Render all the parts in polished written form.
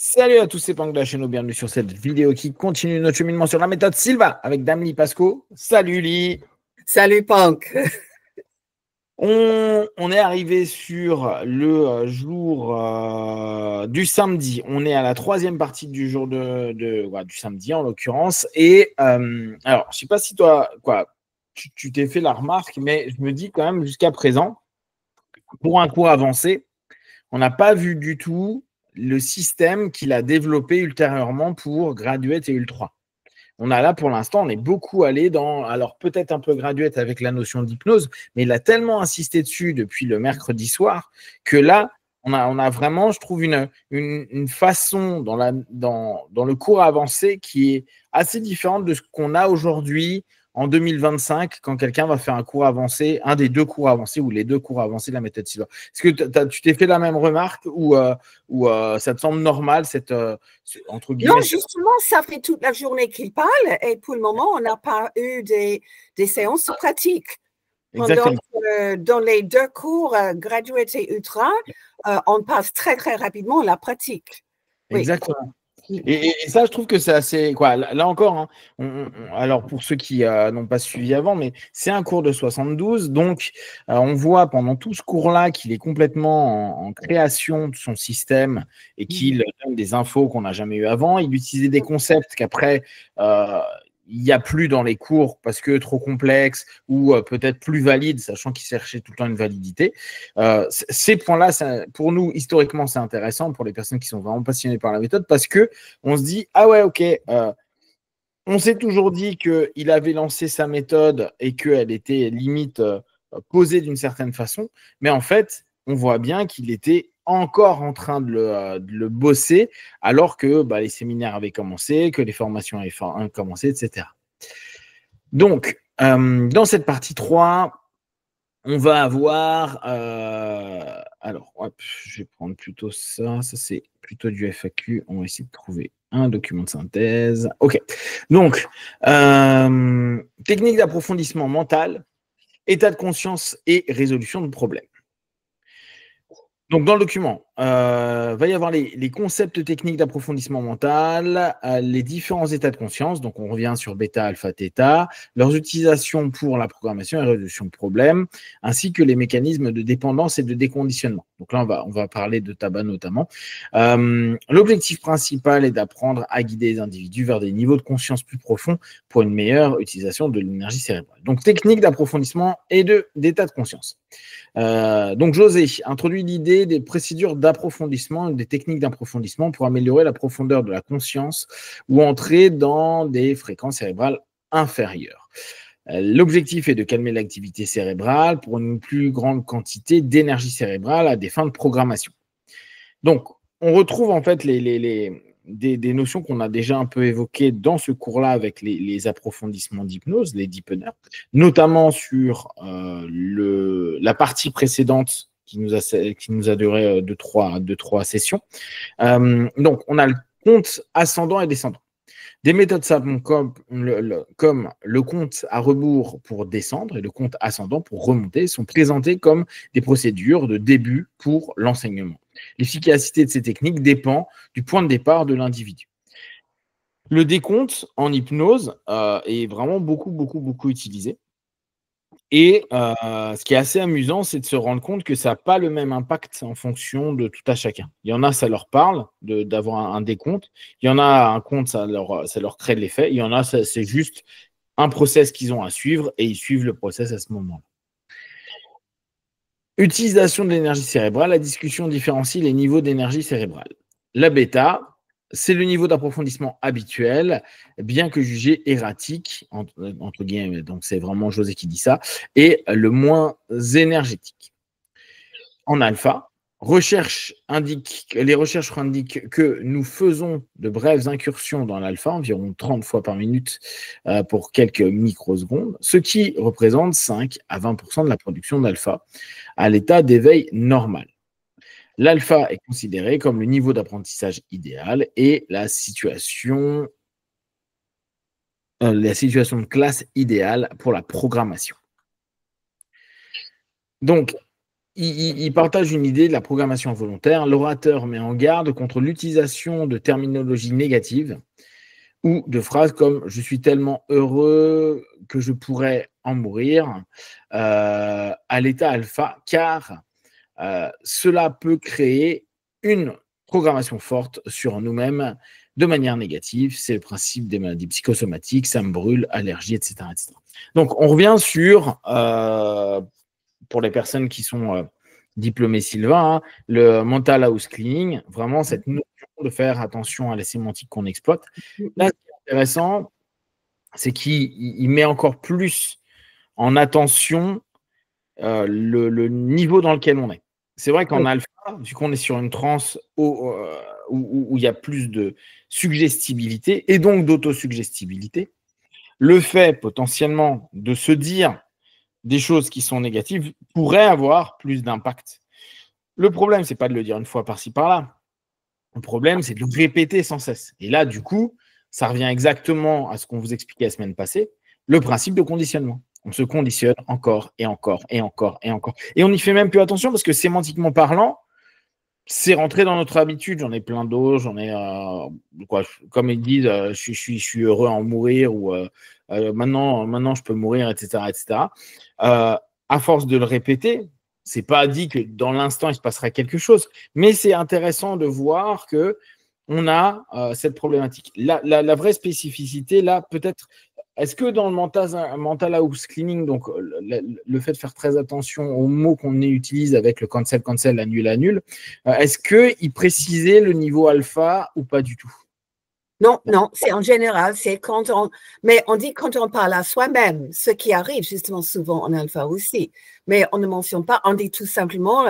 Salut à tous, c'est Pang de la chaîne, bienvenue sur cette vidéo qui continue notre cheminement sur la méthode Silva avec Dame Li Pasco. Salut Li. Salut Punk. On est arrivé sur le jour du samedi. On est à la troisième partie du jour du samedi en l'occurrence. Et alors, je sais pas si toi, tu t'es fait la remarque, mais je me dis quand même jusqu'à présent, pour un cours avancé, on n'a pas vu du tout le système qu'il a développé ultérieurement pour Graduate et Ultra. On a là, pour l'instant, on est beaucoup allé dans, alors peut-être un peu Graduate avec la notion d'hypnose, mais il a tellement insisté dessus depuis le mercredi soir que là, on a vraiment, je trouve, une façon dans le cours avancé qui est assez différente de ce qu'on a aujourd'hui en 2025 quand quelqu'un va faire un cours avancé, un des deux cours avancés ou les deux cours avancés de la méthode Silva. Est-ce que tu t'es fait la même remarque ou ça te semble normal, entre guillemets? Non, justement, ça fait toute la journée qu'il parle et pour le moment, on n'a pas eu des séances pratiques. Exactement. Dans les deux cours, Graduate et Ultra, on passe très, très rapidement à la pratique. Oui. Exactement. Et ça, je trouve que c'est assez. Là encore, hein, alors pour ceux qui n'ont pas suivi avant, mais c'est un cours de 72. Donc, on voit pendant tout ce cours-là qu'il est complètement en création de son système et qu'il donne des infos qu'on n'a jamais eues avant. Il utilisait des concepts qu'après, il n'y a plus dans les cours parce que trop complexes ou peut-être plus valides, sachant qu'il cherchait tout le temps une validité. Ces points-là, pour nous, historiquement, c'est intéressant pour les personnes qui sont vraiment passionnées par la méthode parce que on se dit, ah ouais, ok, on s'est toujours dit qu'il avait lancé sa méthode et qu'elle était limite posée d'une certaine façon, mais en fait, on voit bien qu'il était encore en train de le bosser alors que les séminaires avaient commencé, que les formations avaient commencé, etc. Donc, dans cette partie 3, on va avoir… alors, hop, je vais prendre plutôt ça. Ça, c'est plutôt du FAQ. On va essayer de trouver un document de synthèse. OK. Donc, technique d'approfondissement mental, état de conscience et résolution de problèmes. Donc, dans le document, va y avoir les concepts techniques d'approfondissement mental, les différents états de conscience. Donc, on revient sur bêta, alpha, theta, leurs utilisations pour la programmation et résolution de problèmes, ainsi que les mécanismes de dépendance et de déconditionnement. Donc là, on va parler de tabac notamment. L'objectif principal est d'apprendre à guider les individus vers des niveaux de conscience plus profonds pour une meilleure utilisation de l'énergie cérébrale. Donc, technique d'approfondissement et d'état de conscience. Donc, José introduit l'idée des procédures d'approfondissement, des techniques d'approfondissement pour améliorer la profondeur de la conscience ou entrer dans des fréquences cérébrales inférieures. L'objectif est de calmer l'activité cérébrale pour une plus grande quantité d'énergie cérébrale à des fins de programmation. Donc, on retrouve en fait des notions qu'on a déjà un peu évoquées dans ce cours-là avec les approfondissements d'hypnose, les deepeners, notamment sur la partie précédente qui nous a duré de trois sessions. Donc, on a le compte ascendant et descendant. Des méthodes simples comme le compte à rebours pour descendre et le compte ascendant pour remonter sont présentées comme des procédures de début pour l'enseignement. L'efficacité de ces techniques dépend du point de départ de l'individu. Le décompte en hypnose est vraiment beaucoup utilisé. Et ce qui est assez amusant, c'est de se rendre compte que ça n'a pas le même impact en fonction de tout à chacun. Il y en a, ça leur parle d'avoir un décompte. Il y en a, un compte, ça leur crée de l'effet. Il y en a, c'est juste un process qu'ils ont à suivre et ils suivent le process à ce moment-là. Utilisation de l'énergie cérébrale. La discussion différencie les niveaux d'énergie cérébrale. La bêta, c'est le niveau d'approfondissement habituel, bien que jugé erratique, entre guillemets, donc c'est vraiment José qui dit ça, et le moins énergétique. En alpha, les recherches indiquent que nous faisons de brèves incursions dans l'alpha, environ 30 fois par minute pour quelques microsecondes, ce qui représente 5 à 20% de la production d'alpha à l'état d'éveil normal. L'alpha est considéré comme le niveau d'apprentissage idéal et la situation de classe idéale pour la programmation. Donc, il partage une idée de la programmation involontaire. L'orateur met en garde contre l'utilisation de terminologie négative ou de phrases comme « je suis tellement heureux que je pourrais en mourir » à l'état alpha, car cela peut créer une programmation forte sur nous-mêmes de manière négative. C'est le principe des maladies psychosomatiques, ça me brûle, allergie, etc. etc. Donc, on revient sur, pour les personnes qui sont diplômées Sylvain, hein, le mental house cleaning, vraiment cette notion de faire attention à la sémantique qu'on exploite. Là, ce qui est intéressant, c'est qu'il met encore plus en attention le niveau dans lequel on est. C'est vrai qu'en alpha, vu qu'on est sur une transe où il y a plus de suggestibilité et donc d'autosuggestibilité, le fait potentiellement de se dire des choses qui sont négatives pourrait avoir plus d'impact. Le problème, c'est pas de le dire une fois par-ci par-là. Le problème, c'est de le répéter sans cesse. Et là, du coup, ça revient exactement à ce qu'on vous expliquait la semaine passée, le principe de conditionnement. On se conditionne encore et encore et encore et encore. Et on n'y fait même plus attention parce que sémantiquement parlant, c'est rentré dans notre habitude. J'en ai plein d'autres. J'en ai, comme ils disent, je suis heureux à en mourir ou maintenant, je peux mourir, etc. etc. À force de le répéter, c'est pas dit que dans l'instant, il se passera quelque chose. Mais c'est intéressant de voir que on a cette problématique. La vraie spécificité, là, peut-être, est-ce que dans le mental house cleaning, donc le fait de faire très attention aux mots qu'on utilise avec le cancel, annule, est-ce qu'il précisait le niveau alpha ou pas du tout? Non, non, c'est en général, c'est quand mais on dit quand on parle à soi-même, ce qui arrive justement souvent en alpha aussi, mais on ne mentionne pas, on dit tout simplement,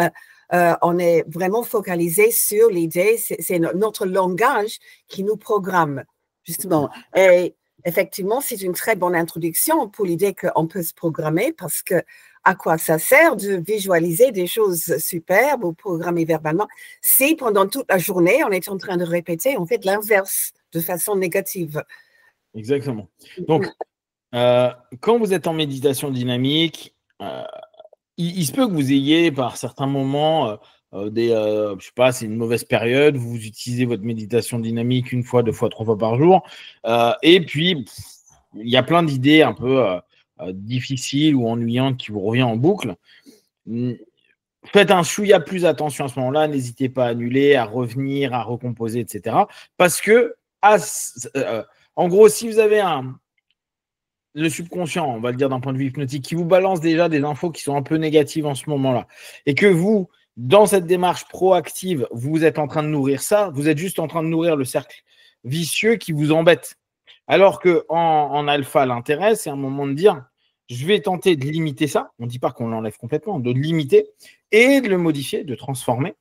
on est vraiment focalisé sur l'idée, c'est notre langage qui nous programme, justement. Et effectivement, c'est une très bonne introduction pour l'idée qu'on peut se programmer parce que à quoi ça sert de visualiser des choses superbes ou programmer verbalement si pendant toute la journée, on est en train de répéter, on fait l'inverse de façon négative. Exactement. Donc, quand vous êtes en méditation dynamique, il se peut que vous ayez par certains moments je sais pas, c'est une mauvaise période, vous utilisez votre méditation dynamique 1 fois, 2 fois, 3 fois par jour, et puis il y a plein d'idées un peu difficiles ou ennuyantes qui vous reviennent en boucle. Faites un chouïa plus attention à ce moment-là, n'hésitez pas à annuler, à revenir, à recomposer, etc. Parce que, en gros, si vous avez le subconscient, on va le dire d'un point de vue hypnotique, qui vous balance déjà des infos qui sont un peu négatives en ce moment-là, et que vous, dans cette démarche proactive, vous êtes en train de nourrir ça, vous êtes juste en train de nourrir le cercle vicieux qui vous embête. Alors qu'en alpha, l'intérêt, c'est un moment de dire, je vais tenter de limiter ça, on ne dit pas qu'on l'enlève complètement, de le limiter et de le modifier, de transformer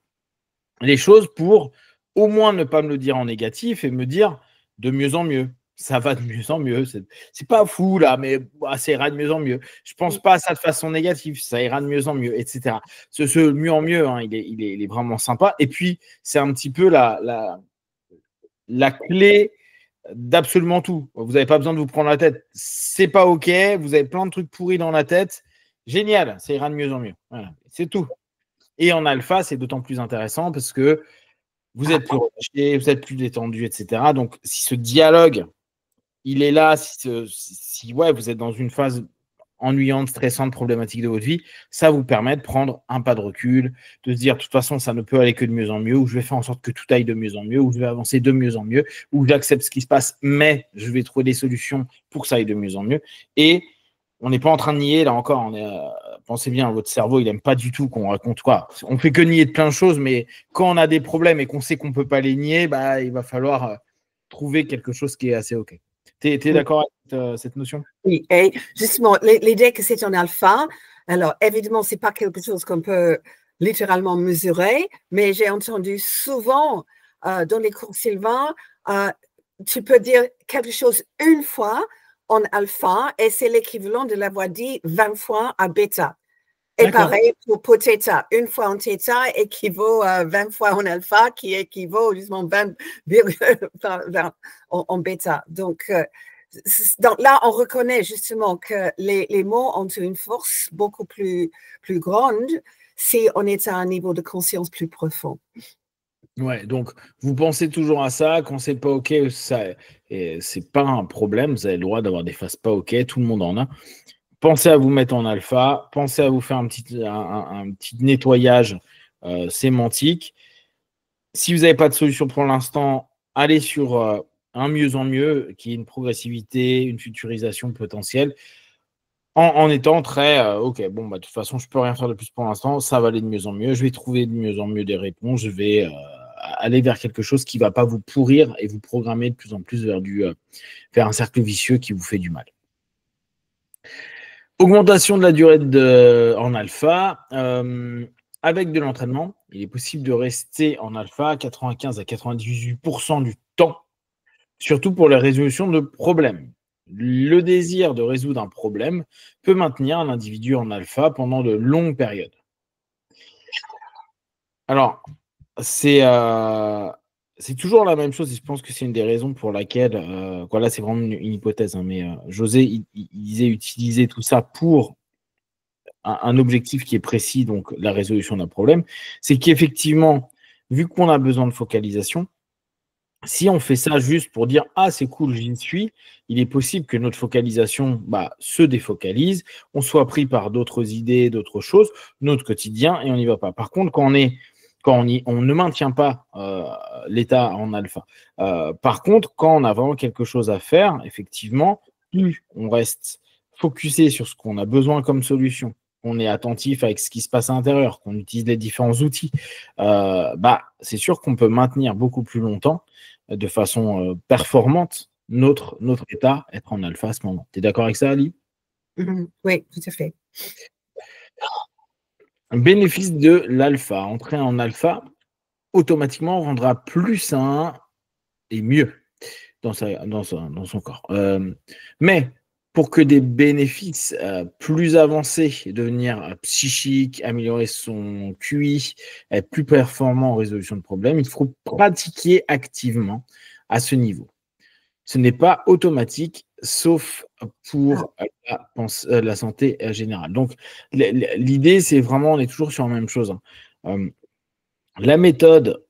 les choses pour au moins ne pas me le dire en négatif et me dire de mieux en mieux. Ça va de mieux en mieux. C'est pas fou là, mais ça ira de mieux en mieux. Je pense pas à ça de façon négative. Ça ira de mieux en mieux, etc. Ce mieux en mieux, hein, il est vraiment sympa. Et puis, c'est un petit peu la clé d'absolument tout. Vous n'avez pas besoin de vous prendre la tête. C'est pas OK. Vous avez plein de trucs pourris dans la tête. Génial. Ça ira de mieux en mieux. Voilà. C'est tout. Et en alpha, c'est d'autant plus intéressant parce que vous êtes plus relâché, vous êtes plus détendu, etc. Donc, si ce dialogue, il est là, si vous êtes dans une phase ennuyante, stressante, problématique de votre vie, ça vous permet de prendre un pas de recul, de se dire, de toute façon, ça ne peut aller que de mieux en mieux, ou je vais faire en sorte que tout aille de mieux en mieux, ou je vais avancer de mieux en mieux, ou j'accepte ce qui se passe, mais je vais trouver des solutions pour que ça aille de mieux en mieux. Et on n'est pas en train de nier, là encore, pensez bien, votre cerveau, il n'aime pas du tout qu'on raconte quoi. On fait que nier de plein de choses, mais quand on a des problèmes et qu'on sait qu'on ne peut pas les nier, bah, il va falloir trouver quelque chose qui est assez OK. Tu es d'accord avec cette notion? Oui, et justement, l'idée que c'est un alpha, alors évidemment, ce n'est pas quelque chose qu'on peut littéralement mesurer, mais j'ai entendu souvent dans les cours Sylvain, tu peux dire quelque chose une fois en alpha et c'est l'équivalent de l'avoir dit 20 fois à bêta. Et pareil pour theta. Une fois en theta équivaut à 20 fois en alpha qui équivaut justement 20 en bêta. Donc là, on reconnaît justement que les mots ont une force beaucoup plus grande si on est à un niveau de conscience plus profond. Ouais, donc vous pensez toujours à ça, quand c'est pas OK, c'est pas un problème, vous avez le droit d'avoir des phases pas OK, tout le monde en a. Pensez à vous mettre en alpha, pensez à vous faire un petit nettoyage sémantique. Si vous n'avez pas de solution pour l'instant, allez sur un mieux en mieux, qui est une progressivité, une futurisation potentielle, en étant très OK, bon, bah, de toute façon, je ne peux rien faire de plus pour l'instant, ça va aller de mieux en mieux, je vais trouver de mieux en mieux des réponses, je vais aller vers quelque chose qui ne va pas vous pourrir et vous programmer de plus en plus vers un cercle vicieux qui vous fait du mal. Augmentation de la durée en alpha. Avec de l'entraînement, il est possible de rester en alpha 95 à 98% du temps, surtout pour la résolution de problèmes. Le désir de résoudre un problème peut maintenir un individu en alpha pendant de longues périodes. Alors, c'est toujours la même chose et je pense que c'est une des raisons pour laquelle, là c'est vraiment une hypothèse, hein, mais José, il disait utiliser tout ça pour un objectif qui est précis, donc la résolution d'un problème, c'est qu'effectivement, vu qu'on a besoin de focalisation, si on fait ça juste pour dire « Ah, c'est cool, j'y suis », il est possible que notre focalisation se défocalise, on soit pris par d'autres idées, d'autres choses, notre quotidien, et on n'y va pas. Par contre, quand on ne maintient pas l'état en alpha. Par contre, quand on a vraiment quelque chose à faire, effectivement, plus on reste focusé sur ce qu'on a besoin comme solution, qu'on est attentif avec ce qui se passe à l'intérieur, qu'on utilise les différents outils, c'est sûr qu'on peut maintenir beaucoup plus longtemps de façon performante notre état, être en alpha à ce moment. Tu es d'accord avec ça, Ali? Oui, tout à fait. Bénéfice de l'alpha. Entrer en alpha, automatiquement, rendra plus sain et mieux dans son corps. Mais pour que des bénéfices plus avancés, devenir psychique, améliorer son QI, être plus performant en résolution de problèmes, il faut pratiquer activement à ce niveau. Ce n'est pas automatique, sauf pour la santé générale. Donc, l'idée, c'est vraiment, on est toujours sur la même chose. La méthode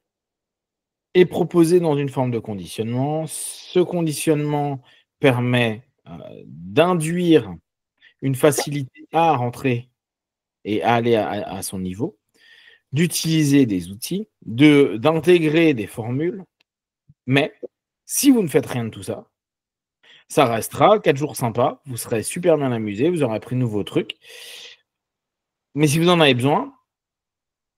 est proposée dans une forme de conditionnement. Ce conditionnement permet d'induire une facilité à rentrer et à aller à son niveau, d'utiliser des outils, d'intégrer des formules. Mais si vous ne faites rien de tout ça, ça restera 4 jours sympas, vous serez super bien amusé, vous aurez appris de nouveaux trucs. Mais si vous en avez besoin,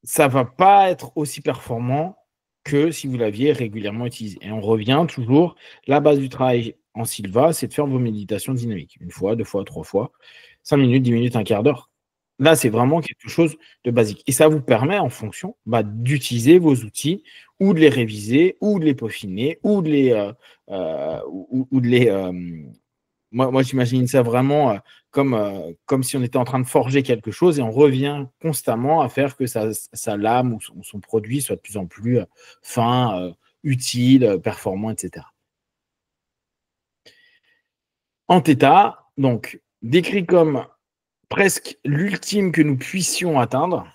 ça ne va pas être aussi performant que si vous l'aviez régulièrement utilisé. Et on revient toujours, la base du travail en Silva, c'est de faire vos méditations dynamiques. 1 fois, 2 fois, 3 fois, 5 minutes, 10 minutes, un quart d'heure. Là, c'est vraiment quelque chose de basique. Et ça vous permet, en fonction, d'utiliser vos outils ou de les réviser, ou de les peaufiner, ou de les... Moi, j'imagine ça vraiment comme si on était en train de forger quelque chose et on revient constamment à faire que sa lame ou son produit soit de plus en plus fin, utile, performant, etc. En θ, donc, décrit comme presque l'ultime que nous puissions atteindre.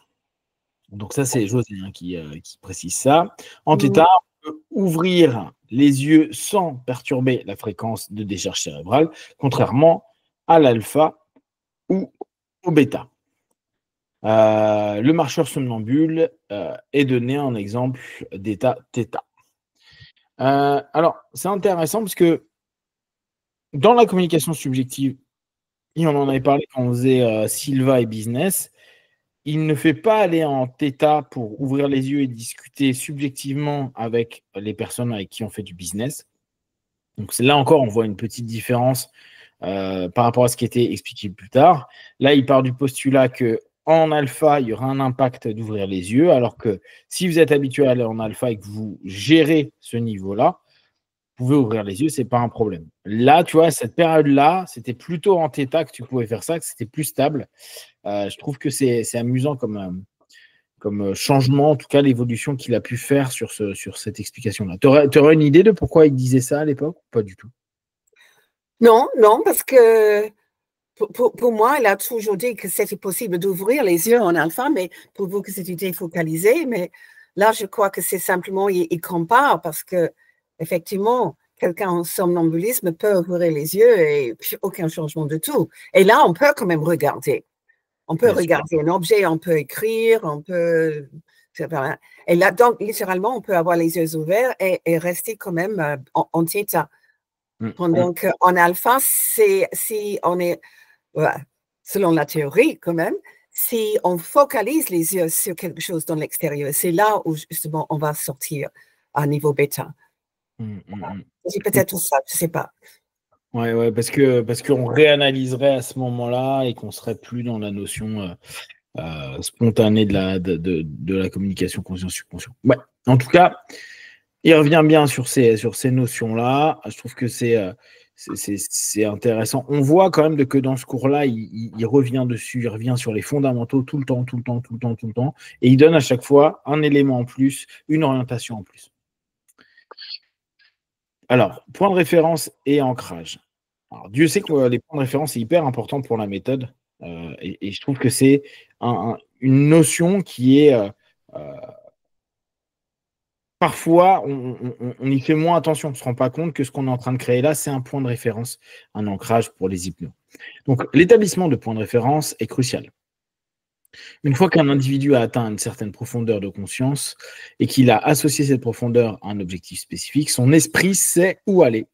Donc ça, c'est José qui précise ça. En θ, on peut ouvrir les yeux sans perturber la fréquence de décharge cérébrale, contrairement à l'alpha ou au bêta. Le marcheur somnambule est donné en exemple d'état θ. Alors, c'est intéressant parce que dans la communication subjective, et on en avait parlé quand on faisait Silva et Business, il ne fait pas aller en θ pour ouvrir les yeux et discuter subjectivement avec les personnes avec qui on fait du business. Donc là encore, on voit une petite différence par rapport à ce qui était expliqué plus tard. Là, il part du postulat qu'en alpha, il y aura un impact d'ouvrir les yeux, alors que si vous êtes habitué à aller en alpha et que vous gérez ce niveau-là, vous pouvez ouvrir les yeux, ce n'est pas un problème. Là, tu vois, cette période-là, c'était plutôt en θ que tu pouvais faire ça, que c'était plus stable. Je trouve que c'est amusant comme changement, en tout cas l'évolution qu'il a pu faire sur cette explication-là. Tu aurais une idée de pourquoi il disait ça à l'époque ou pas du tout? Non, parce que pour moi, il a toujours dit que c'était possible d'ouvrir les yeux en alpha, mais pour vous que c'était défocalisé. Mais là, je crois que c'est simplement, il compare parce que, effectivement, quelqu'un en somnambulisme peut ouvrir les yeux et aucun changement de tout. Et là, on peut quand même regarder. On peut regarder un objet, on peut écrire, on peut. Et là, donc, littéralement, on peut avoir les yeux ouverts et rester quand même en theta. Pendant qu'en alpha, si on est, selon la théorie quand même, si on focalise les yeux sur quelque chose dans l'extérieur, c'est là où justement on va sortir à niveau bêta. C'est peut-être ça, je ne sais pas. Ouais, parce qu'on réanalyserait à ce moment-là et qu'on serait plus dans la notion spontanée de la communication conscient-subconscient. Ouais. En tout cas, il revient bien sur ces notions-là. Je trouve que c'est intéressant. On voit quand même que dans ce cours-là, il revient dessus, il revient sur les fondamentaux tout le temps. Et il donne à chaque fois un élément en plus, une orientation en plus. Alors, point de référence et ancrage. Alors, Dieu sait que les points de référence, c'est hyper important pour la méthode. Et je trouve que c'est une notion qui est... parfois, on y fait moins attention. On ne se rend pas compte que ce qu'on est en train de créer là, c'est un point de référence, un ancrage pour les hypnos. Donc, l'établissement de points de référence est crucial. Une fois qu'un individu a atteint une certaine profondeur de conscience et qu'il a associé cette profondeur à un objectif spécifique, son esprit sait où aller,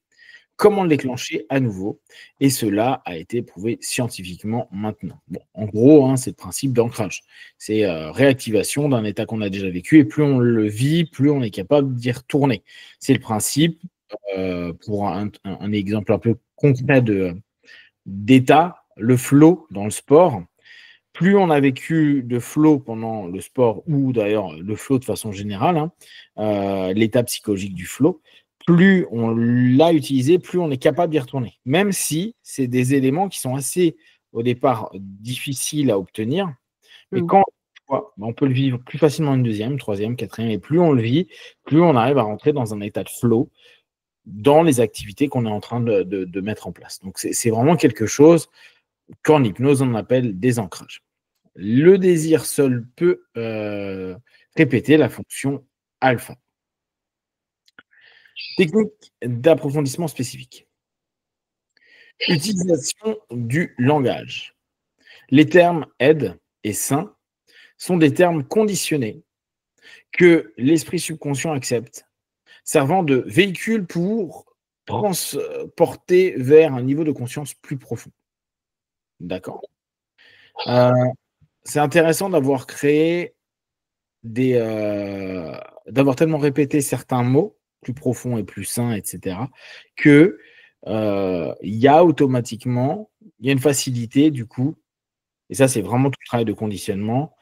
comment le déclencher à nouveau, et cela a été prouvé scientifiquement maintenant. Bon, en gros, c'est le principe d'ancrage. C'est réactivation d'un état qu'on a déjà vécu, et plus on le vit, plus on est capable d'y retourner. C'est le principe, pour un exemple un peu concret d'état, le flow dans le sport. Plus on a vécu de flow pendant le sport, ou d'ailleurs le flow de façon générale, l'état psychologique du flow, plus on l'a utilisé, plus on est capable d'y retourner. Même si c'est des éléments qui sont assez, au départ, difficiles à obtenir. Mais quand on peut le vivre plus facilement une deuxième, troisième, quatrième, et plus on le vit, plus on arrive à rentrer dans un état de flow dans les activités qu'on est en train de mettre en place. Donc, c'est vraiment quelque chose qu'en hypnose, on appelle des ancrages. Le désir seul peut répéter la fonction alpha. Technique d'approfondissement spécifique. Utilisation du langage. Les termes aide et sain sont des termes conditionnés que l'esprit subconscient accepte, servant de véhicule pour transporter vers un niveau de conscience plus profond. D'accord. C'est intéressant d'avoir créé d'avoir tellement répété certains mots plus profonds et plus sains, etc., que il y a automatiquement, il y a une facilité du coup, et ça c'est vraiment tout le travail de conditionnement,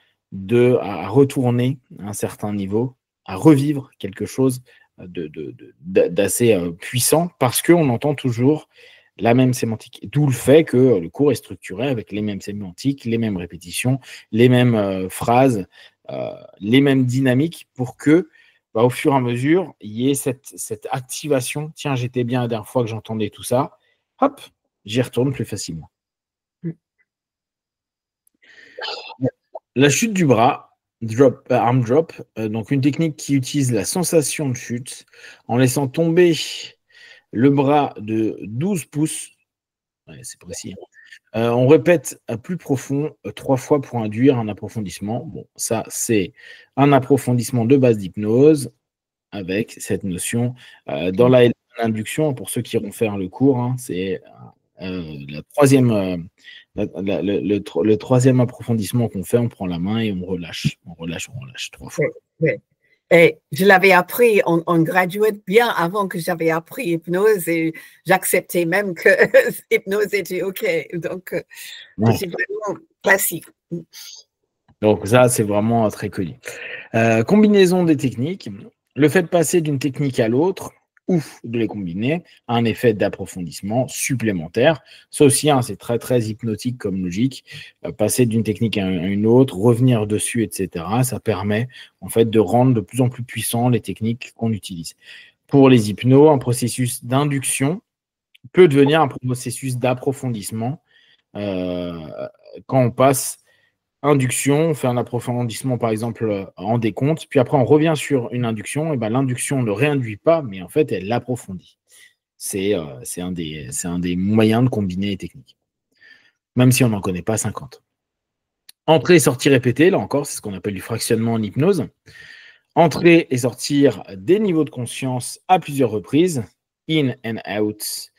à retourner à un certain niveau, à revivre quelque chose d'assez puissant, parce qu'on entend toujours la même sémantique. D'où le fait que le cours est structuré avec les mêmes sémantiques, les mêmes répétitions, les mêmes phrases, les mêmes dynamiques, pour que, au fur et à mesure, il y ait cette activation. Tiens, j'étais bien la dernière fois que j'entendais tout ça. Hop, j'y retourne plus facilement. La chute du bras, arm drop, donc une technique qui utilise la sensation de chute en laissant tomber le bras de 12 pouces. Ouais, c'est précis. On répète à plus profond 3 fois pour induire un approfondissement. Bon, ça, c'est un approfondissement de base d'hypnose avec cette notion. Dans l'induction, pour ceux qui iront faire le cours, c'est le troisième approfondissement qu'on fait. On prend la main et on relâche. On relâche 3 fois. Oui. Et je l'avais appris en graduate bien avant que j'avais appris hypnose, et j'acceptais même que hypnose était OK. Donc, c'est vraiment classique. Donc ça, c'est vraiment très connu. Combinaison des techniques. Le fait de passer d'une technique à l'autre, ou de les combiner, a un effet d'approfondissement supplémentaire. Ça aussi, c'est très, très hypnotique comme logique. Passer d'une technique à une autre, revenir dessus, etc., ça permet en fait de rendre de plus en plus puissants les techniques qu'on utilise. Pour les hypnos, un processus d'induction peut devenir un processus d'approfondissement quand on passe induction, on fait un approfondissement par exemple en décompte, puis après on revient sur une induction, et ben, l'induction ne réinduit pas, mais en fait elle l'approfondit. C'est un des moyens de combiner les techniques, même si on n'en connaît pas 50. Entrée et sortie répétée, là encore, c'est ce qu'on appelle du fractionnement en hypnose. Entrer et sortir des niveaux de conscience à plusieurs reprises, in and out,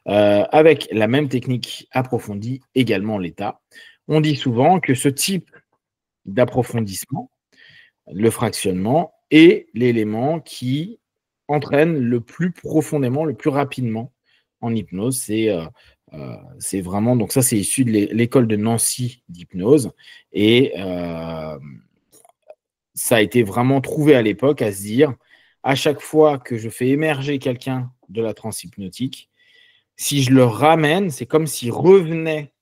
avec la même technique approfondie, également l'état. On dit souvent que ce type d'approfondissement, le fractionnement, est l'élément qui entraîne le plus profondément, le plus rapidement en hypnose. C'est vraiment, donc ça c'est issu de l'école de Nancy d'hypnose, et ça a été vraiment trouvé à l'époque à se dire, à chaque fois que je fais émerger quelqu'un de la transe hypnotique, si je le ramène, c'est comme s'il revenait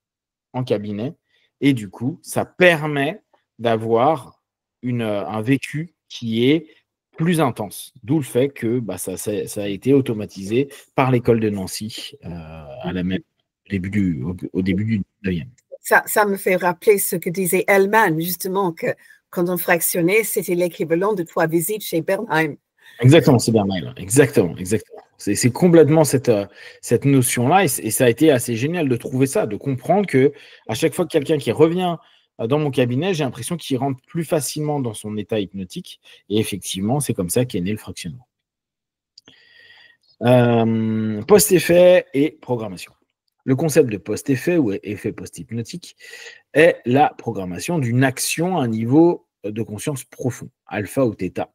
en cabinet, et du coup, ça permet d'avoir un vécu qui est plus intense. D'où le fait que ça a été automatisé par l'école de Nancy au début du 19e. Ça me fait rappeler ce que disait Hellman, justement, que quand on fractionnait, c'était l'équivalent de 3 visites chez Bernheim. Exactement, c'est Bernheim. Exactement. C'est complètement cette notion-là, et ça a été assez génial de trouver ça, de comprendre que à chaque fois que quelqu'un qui revient dans mon cabinet, j'ai l'impression qu'il rentre plus facilement dans son état hypnotique, et effectivement, c'est comme ça qu'est né le fractionnement. Post-effet et programmation. Le concept de post-effet ou effet post-hypnotique est la programmation d'une action à un niveau de conscience profond, alpha ou θ,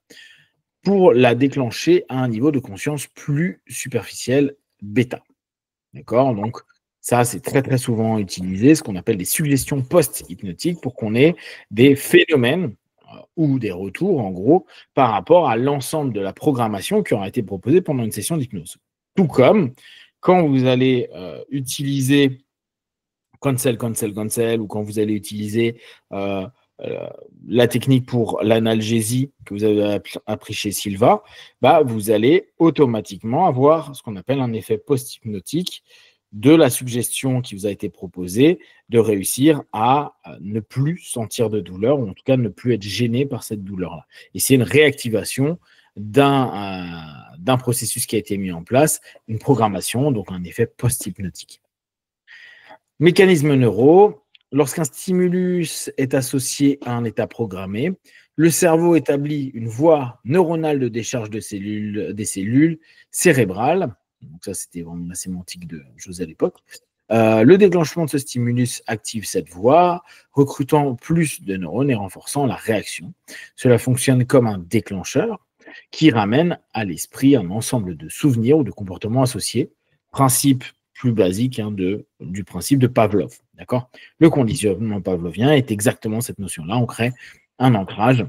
pour la déclencher à un niveau de conscience plus superficiel, bêta. D'accord? Donc, ça, c'est très, très souvent utilisé, ce qu'on appelle des suggestions post-hypnotiques, pour qu'on ait des phénomènes ou des retours, en gros, par rapport à l'ensemble de la programmation qui aura été proposée pendant une session d'hypnose. Tout comme quand vous allez utiliser cancel, ou quand vous allez utiliser la technique pour l'analgésie que vous avez appris chez Silva, vous allez automatiquement avoir ce qu'on appelle un effet post-hypnotique de la suggestion qui vous a été proposée, de réussir à ne plus sentir de douleur, ou en tout cas ne plus être gêné par cette douleur-là. Et c'est une réactivation d'un processus qui a été mis en place, une programmation, donc un effet post-hypnotique. Mécanismes neuraux. Lorsqu'un stimulus est associé à un état programmé, le cerveau établit une voie neuronale de décharge des cellules cérébrales. Donc ça, c'était vraiment la sémantique de José à l'époque. Le déclenchement de ce stimulus active cette voie, recrutant plus de neurones et renforçant la réaction. Cela fonctionne comme un déclencheur qui ramène à l'esprit un ensemble de souvenirs ou de comportements associés. Principe plus basique du principe de Pavlov. D'accord ? Le conditionnement pavlovien est exactement cette notion-là. On crée un ancrage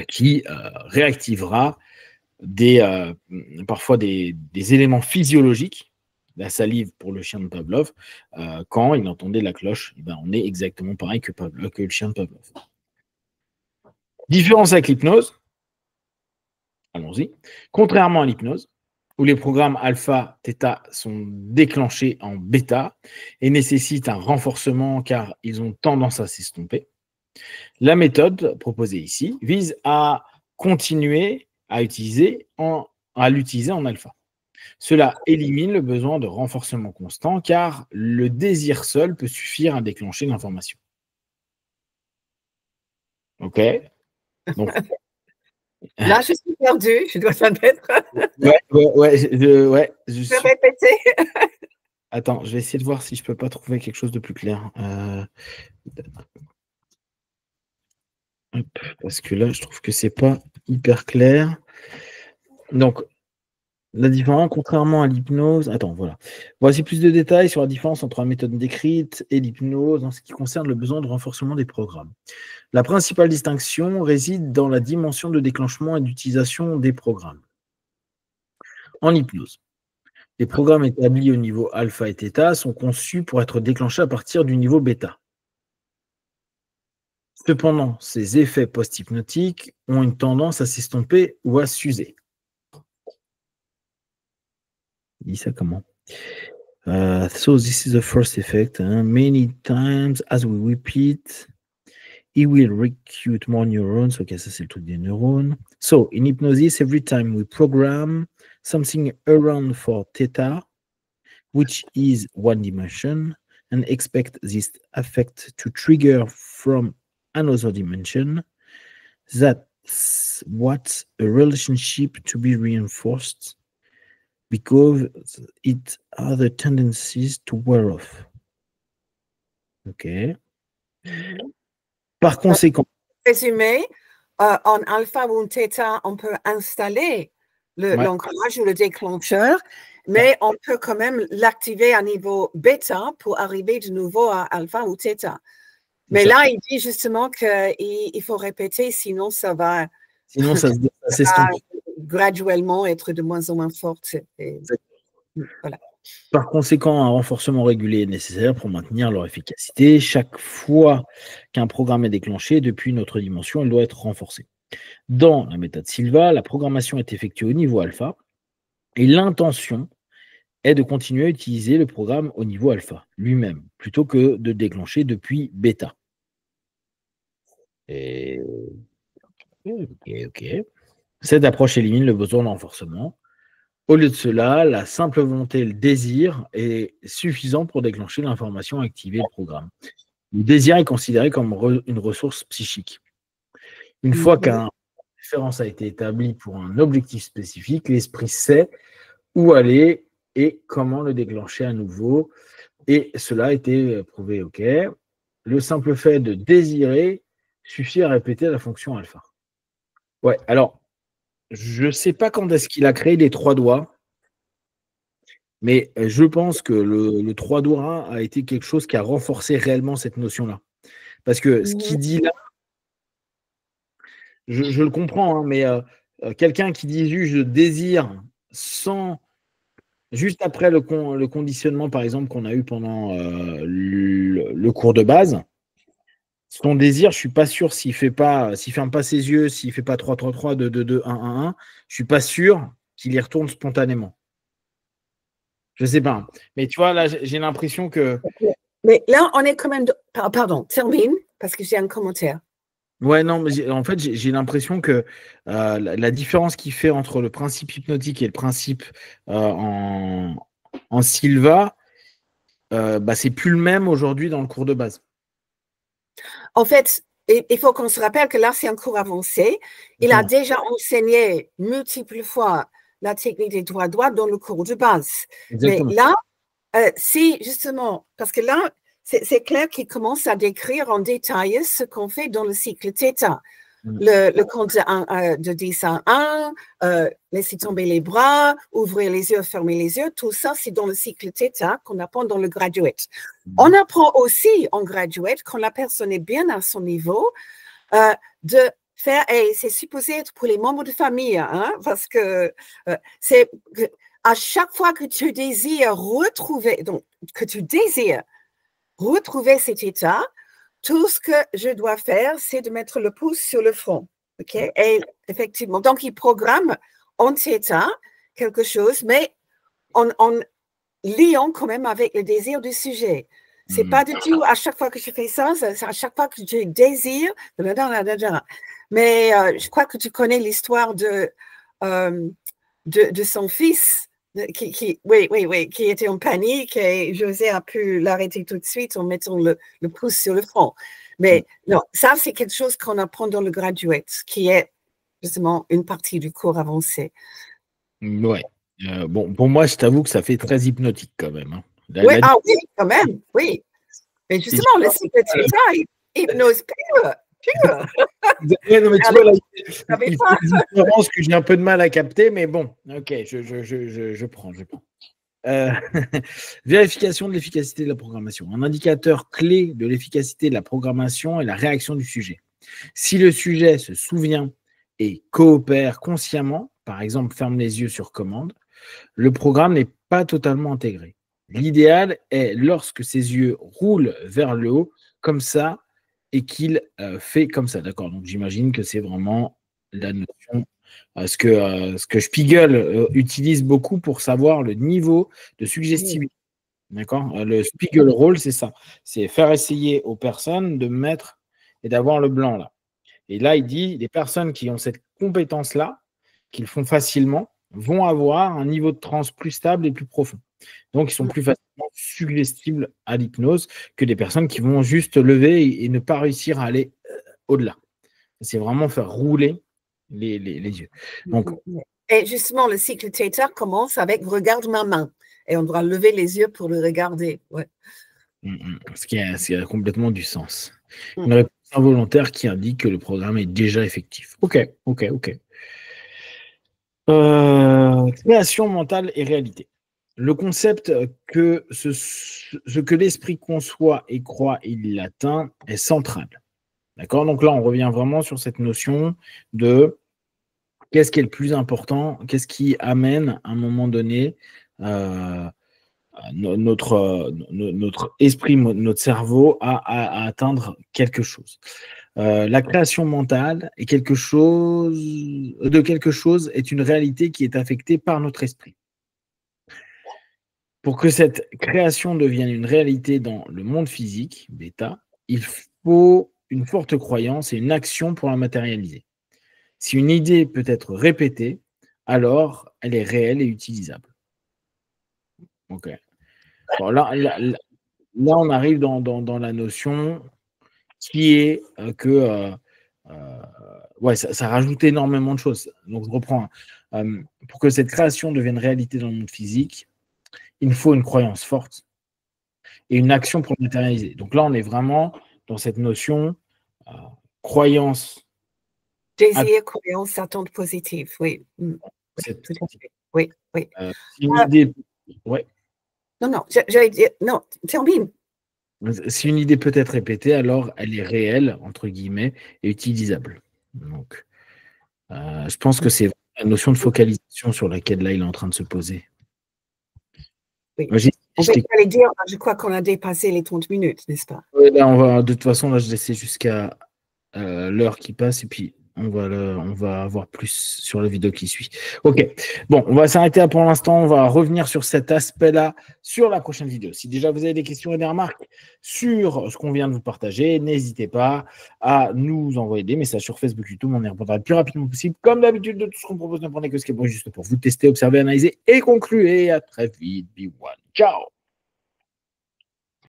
qui réactivera parfois des éléments physiologiques. La salive pour le chien de Pavlov, quand il entendait la cloche, on est exactement pareil que le chien de Pavlov. Différence avec l'hypnose. Allons-y. Contrairement à l'hypnose, où les programmes alpha, θ sont déclenchés en bêta et nécessitent un renforcement car ils ont tendance à s'estomper, la méthode proposée ici vise à continuer à l'utiliser en alpha. Cela élimine le besoin de renforcement constant car le désir seul peut suffire à déclencher l'information. Ok. Donc, là, je suis perdue, je dois admettre. Je peux répéter. Attends, je vais essayer de voir si je peux pas trouver quelque chose de plus clair. Parce que là, je trouve que c'est pas hyper clair. Donc, la différence, contrairement à l'hypnose... Attends, voilà. Voici plus de détails sur la différence entre la méthode décrite et l'hypnose en ce qui concerne le besoin de renforcement des programmes. La principale distinction réside dans la dimension de déclenchement et d'utilisation des programmes. En hypnose, les programmes établis au niveau alpha et θ sont conçus pour être déclenchés à partir du niveau bêta. Cependant, ces effets post-hypnotiques ont une tendance à s'estomper ou à s'user. Je dis ça comment ? So this is the first effect. Many times as we repeat, he will recruit more neurons. Ok, ça c'est le truc des neurones. So in hypnosis, every time we program something around for theta, which is one dimension, and expect this effect to trigger from another dimension, that's what a relationship to be reinforced because it has the tendencies to wear off. Ok. Par conséquent. Résumé, en alpha ou en theta, on peut installer l'ancrage ou le déclencheur, mais on peut quand même l'activer à niveau bêta pour arriver de nouveau à alpha ou theta. Mais là, il dit justement qu'il faut répéter, sinon ça va, ça va graduellement être de moins en moins forte. Voilà. Par conséquent, un renforcement régulier est nécessaire pour maintenir leur efficacité. Chaque fois qu'un programme est déclenché depuis notre dimension, il doit être renforcé. Dans la méthode Silva, la programmation est effectuée au niveau alpha et l'intention est de continuer à utiliser le programme au niveau alpha lui-même, plutôt que de déclencher depuis bêta. Et... Ok. Cette approche élimine le besoin de renforcement. Au lieu de cela, la simple volonté et le désir est suffisant pour déclencher l'information et activer le programme. Le désir est considéré comme une ressource psychique. Une fois qu'une référence a été établie pour un objectif spécifique, l'esprit sait où aller et comment le déclencher à nouveau. Et cela a été prouvé. Ok. Le simple fait de désirer suffit à répéter la fonction alpha. Ouais, alors, je ne sais pas quand est-ce qu'il a créé les 3 doigts, mais je pense que le 3 doigts a été quelque chose qui a renforcé réellement cette notion-là. Parce que ce qu'il dit là, je le comprends, hein, mais quelqu'un qui dit juste je désire sans, juste après le conditionnement, par exemple, qu'on a eu pendant le cours de base, son désir, je ne suis pas sûr s'il ferme pas ses yeux, s'il ne fait pas 3-3-3, 2-2-2, 1-1-1, je ne suis pas sûr qu'il y retourne spontanément. Je ne sais pas. Mais tu vois, là, j'ai l'impression que... Mais là, on est quand même... Pardon, termine, parce que j'ai un commentaire. Ouais, non, mais en fait, j'ai l'impression que la différence qu'il fait entre le principe hypnotique et le principe en Silva, c'est plus le même aujourd'hui dans le cours de base. En fait, il faut qu'on se rappelle que là, c'est un cours avancé. Il a déjà enseigné multiples fois la technique des 3 doigts dans le cours de base. Exactement. Mais là, si justement, parce que là, c'est clair qu'il commence à décrire en détail ce qu'on fait dans le cycle Theta. Le compte de 10 à 1, laisser tomber les bras, ouvrir les yeux, fermer les yeux, tout ça, c'est dans le cycle Theta qu'on apprend dans le graduate. On apprend aussi en graduate, quand la personne est bien à son niveau, de faire, et c'est supposé être pour les membres de famille, hein, parce que c'est à chaque fois que tu désires retrouver, donc que tu désires retrouver cet état, tout ce que je dois faire, c'est de mettre le pouce sur le front. Okay? Et effectivement, donc il programme en theta quelque chose, mais en liant quand même avec le désir du sujet. C'est pas du tout à chaque fois que je fais ça, c'est à chaque fois que je désire. Mais je crois que tu connais l'histoire de son fils. Qui était en panique et José a pu l'arrêter tout de suite en mettant le pouce sur le front. Mais non, ça, c'est quelque chose qu'on apprend dans le graduate, qui est justement une partie du cours avancé. Ouais. Bon, pour moi, je t'avoue que ça fait très hypnotique quand même. Hein. Oui, quand même, oui. Mais justement, le cycle Theta, hypnose pure. Ouais, non, mais tu vois, là, il fait une différence que j'ai un peu de mal à capter, mais bon, ok, je prends. Vérification de l'efficacité de la programmation. Un indicateur clé de l'efficacité de la programmation est la réaction du sujet. Si le sujet se souvient et coopère consciemment, par exemple ferme les yeux sur commande, le programme n'est pas totalement intégré. L'idéal est lorsque ses yeux roulent vers le haut, comme ça, et qu'il fait comme ça. D'accord, donc j'imagine que c'est vraiment la notion, ce que Spiegel utilise beaucoup pour savoir le niveau de suggestibilité. D'accord? Le Spiegel Role, c'est ça. C'est faire essayer aux personnes de mettre et d'avoir le blanc là. Et là, il dit, les personnes qui ont cette compétence-là, qu'ils font facilement, vont avoir un niveau de transe plus stable et plus profond. Donc, ils sont plus facilement suggestibles à l'hypnose que des personnes qui vont juste lever et ne pas réussir à aller au-delà. C'est vraiment faire rouler les yeux. Donc, et justement, le cycle Theta commence avec regarde ma main. Et on doit lever les yeux pour le regarder. Ouais. Ce qui a complètement du sens. Une réponse involontaire qui indique que le programme est déjà effectif. Ok. Création mentale et réalité. Le concept que ce que l'esprit conçoit et croit et il l'atteint est central. D'accord? Donc là, on revient vraiment sur cette notion de qu'est-ce qui est le plus important, qu'est-ce qui amène à un moment donné notre esprit, notre cerveau à atteindre quelque chose. La création mentale est quelque chose est une réalité qui est affectée par notre esprit. Pour que cette création devienne une réalité dans le monde physique, bêta, il faut une forte croyance et une action pour la matérialiser. Si une idée peut être répétée, alors elle est réelle et utilisable. Ok. Bon, là, on arrive dans la notion qui est que ouais, ça rajoute énormément de choses. Donc, je reprends. Pour que cette création devienne réalité dans le monde physique, il faut une croyance forte et une action pour le matérialiser. Donc là, on est vraiment dans cette notion croyance. Désir, croyance, attente positive, oui. Oui. Une idée, ouais. Non, j'allais dire, non, termine. Si une idée peut être répétée, alors elle est réelle, entre guillemets, et utilisable. Donc, je pense que c'est la notion de focalisation sur laquelle là, il est en train de se poser. Oui. Je crois qu'on a dépassé les 30 minutes, n'est-ce pas? Oui, là, de toute façon, là, je laissais jusqu'à l'heure qui passe et puis on va avoir plus sur la vidéo qui suit. Ok, bon, on va s'arrêter là pour l'instant. On va revenir sur cet aspect-là sur la prochaine vidéo. Si déjà vous avez des questions et des remarques sur ce qu'on vient de vous partager, n'hésitez pas à nous envoyer des messages sur Facebook, YouTube. On y répondra le plus rapidement possible. Comme d'habitude, de tout ce qu'on propose, ne prenez que ce qui est bon juste pour vous tester, observer, analyser et conclure. Et à très vite. Be one. Ciao.